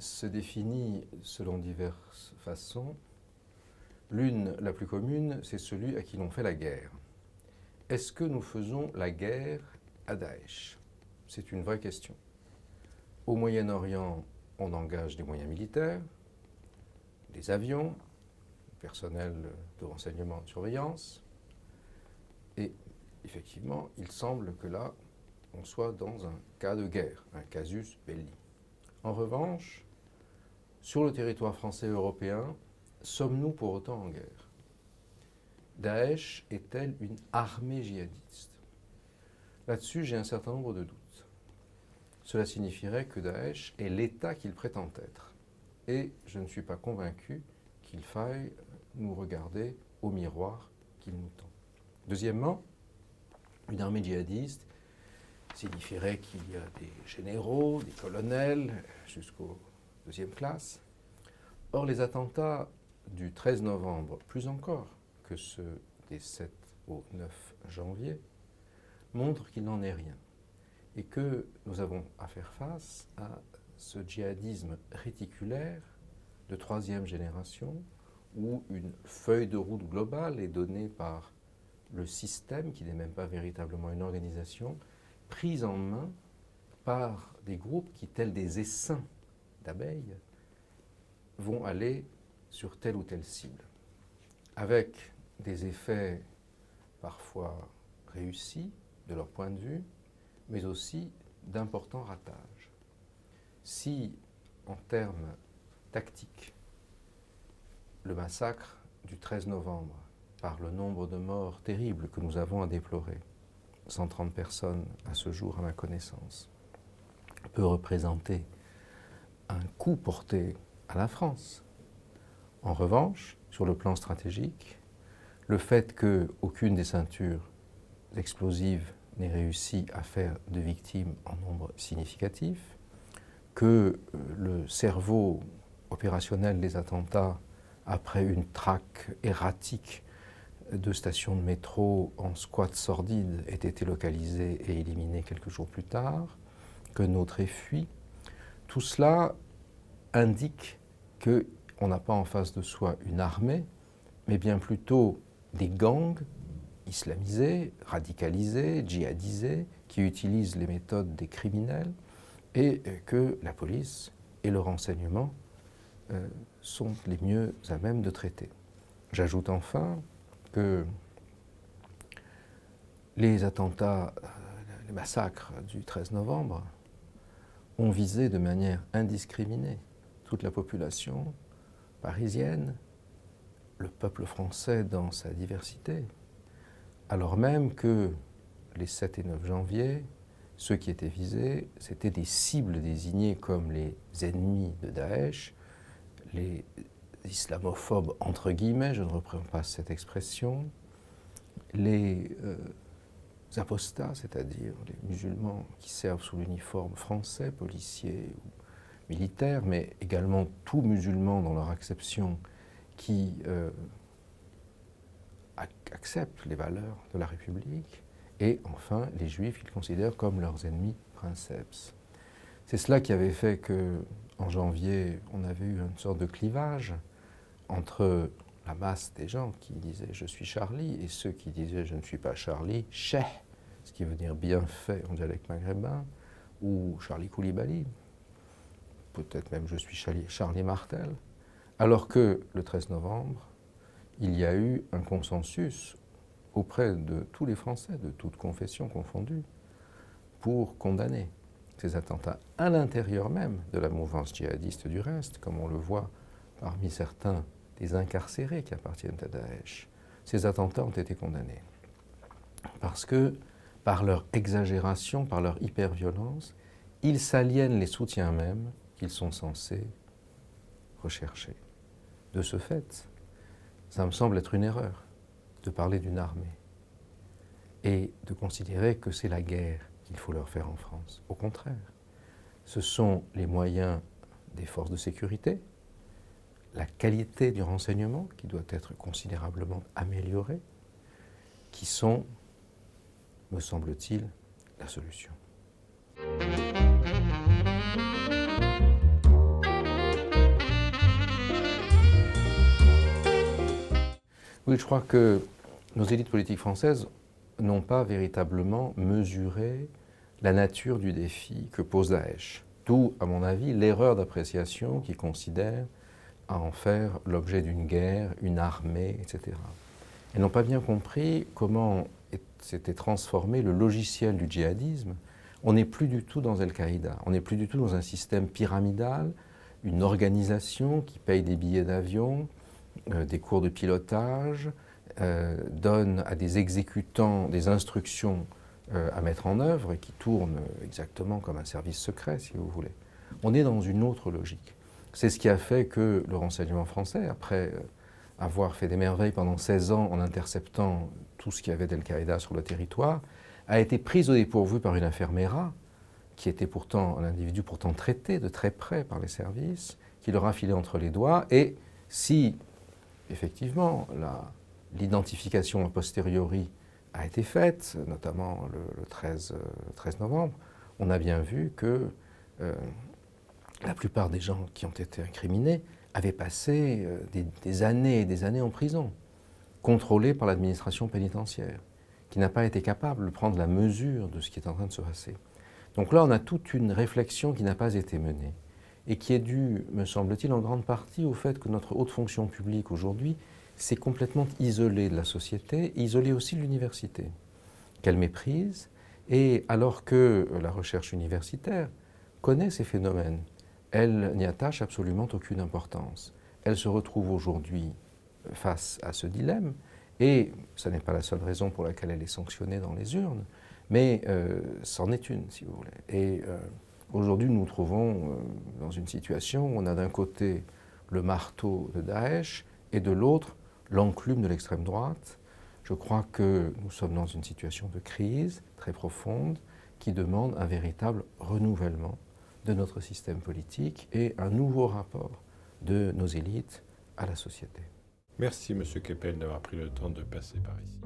se définit selon diverses façons. L'une, la plus commune, c'est celui à qui l'on fait la guerre. Est-ce que nous faisons la guerre à Daesh? C'est une vraie question. Au Moyen-Orient, on engage des moyens militaires, des avions, du personnel de renseignement et de surveillance. Et effectivement, il semble que là, on soit dans un cas de guerre, un casus belli. En revanche, sur le territoire français et européen, sommes-nous pour autant en guerre? Daesh est-elle une armée djihadiste? Là-dessus, j'ai un certain nombre de doutes. Cela signifierait que Daesh est l'État qu'il prétend être. Et je ne suis pas convaincu qu'il faille nous regarder au miroir qu'il nous tend. Deuxièmement, une armée djihadiste signifierait qu'il y a des généraux, des colonels, jusqu'aux deuxième classe. Or, les attentats du 13 novembre, plus encore que ceux des 7 au 9 janvier, montrent qu'il n'en est rien et que nous avons à faire face à ce djihadisme réticulaire de troisième génération où une feuille de route globale est donnée par le système, qui n'est même pas véritablement une organisation, prise en main par des groupes qui, tels des essaims d'abeilles, vont aller sur telle ou telle cible, avec des effets parfois réussis de leur point de vue, mais aussi d'importants ratages. Si, en termes tactiques, le massacre du 13 novembre, par le nombre de morts terribles que nous avons à déplorer, 130 personnes à ce jour à ma connaissance, peut représenter un coup porté à la France. En revanche, sur le plan stratégique, le fait qu'aucune des ceintures explosives n'ait réussi à faire de victimes en nombre significatif, que le cerveau opérationnel des attentats, après une traque erratique de stations de métro en squat sordide, ait été localisé et éliminé quelques jours plus tard, que notre ait fui, tout cela indique qu'on n'a pas en face de soi une armée, mais bien plutôt des gangs islamisés, radicalisés, djihadisés, qui utilisent les méthodes des criminels, et que la police et le renseignement sont les mieux à même de traiter. J'ajoute enfin que les attentats, les massacres du 13 novembre ont visé de manière indiscriminée toute la population parisienne, le peuple français dans sa diversité, alors même que les 7 et 9 janvier, ceux qui étaient visés, c'étaient des cibles désignées comme les ennemis de Daesh, les islamophobes entre guillemets, je ne reprends pas cette expression, les apostats, c'est-à-dire les musulmans qui servent sous l'uniforme français, policiers ou militaires, mais également tous musulmans dans leur acception qui acceptent les valeurs de la République, et enfin les Juifs qu'ils considèrent comme leurs ennemis princeps. C'est cela qui avait fait qu'en janvier, on avait eu une sorte de clivage entre la masse des gens qui disaient « je suis Charlie » et ceux qui disaient « je ne suis pas Charlie, Cheikh », ce qui veut dire bien fait en dialecte maghrébin, ou Charlie Koulibaly, peut-être même « je suis Charlie Martel », alors que le 13 novembre, il y a eu un consensus auprès de tous les Français, de toutes confessions confondues, pour condamner ces attentats à l'intérieur même de la mouvance djihadiste du reste, comme on le voit parmi certains des incarcérés qui appartiennent à Daesh. Ces attentats ont été condamnés parce que, par leur exagération, par leur hyperviolence, ils s'aliènent les soutiens mêmes qu'ils sont censés rechercher. De ce fait, ça me semble être une erreur de parler d'une armée et de considérer que c'est la guerre qu'il faut leur faire en France. Au contraire, ce sont les moyens des forces de sécurité, la qualité du renseignement qui doit être considérablement améliorée, qui sont, me semble-t-il, la solution. Oui, je crois que nos élites politiques françaises n'ont pas véritablement mesuré la nature du défi que pose Daesh. D'où, à mon avis, l'erreur d'appréciation qui considère à en faire l'objet d'une guerre, une armée, etc. Elles n'ont pas bien compris comment s'était transformé le logiciel du djihadisme. On n'est plus du tout dans Al-Qaïda, on n'est plus du tout dans un système pyramidal, une organisation qui paye des billets d'avion, des cours de pilotage, donne à des exécutants des instructions à mettre en œuvre et qui tourne exactement comme un service secret, si vous voulez. On est dans une autre logique. C'est ce qui a fait que le renseignement français, après avoir fait des merveilles pendant 16 ans en interceptant tout ce qu'il y avait d'Al-Qaïda sur le territoire, a été pris au dépourvu par une affaire Mera, qui était pourtant un individu pourtant traité de très près par les services, qui leur a filé entre les doigts. Et si, effectivement, l'identification a posteriori a été faite, notamment le 13 novembre, on a bien vu que la plupart des gens qui ont été incriminés avaient passé des années et des années en prison, contrôlés par l'administration pénitentiaire, qui n'a pas été capable de prendre la mesure de ce qui est en train de se passer. Donc là, on a toute une réflexion qui n'a pas été menée et qui est due, me semble-t-il, en grande partie au fait que notre haute fonction publique aujourd'hui s'est complètement isolée de la société, isolée aussi de l'université, qu'elle méprise, et alors que la recherche universitaire connaît ces phénomènes, elle n'y attache absolument aucune importance. Elle se retrouve aujourd'hui face à ce dilemme, et ce n'est pas la seule raison pour laquelle elle est sanctionnée dans les urnes, mais c'en est une, si vous voulez. Et aujourd'hui, nous nous trouvons dans une situation où on a d'un côté le marteau de Daesh et de l'autre l'enclume de l'extrême droite. Je crois que nous sommes dans une situation de crise très profonde qui demande un véritable renouvellement de notre système politique et un nouveau rapport de nos élites à la société. Merci, M. Keppel, d'avoir pris le temps de passer par ici.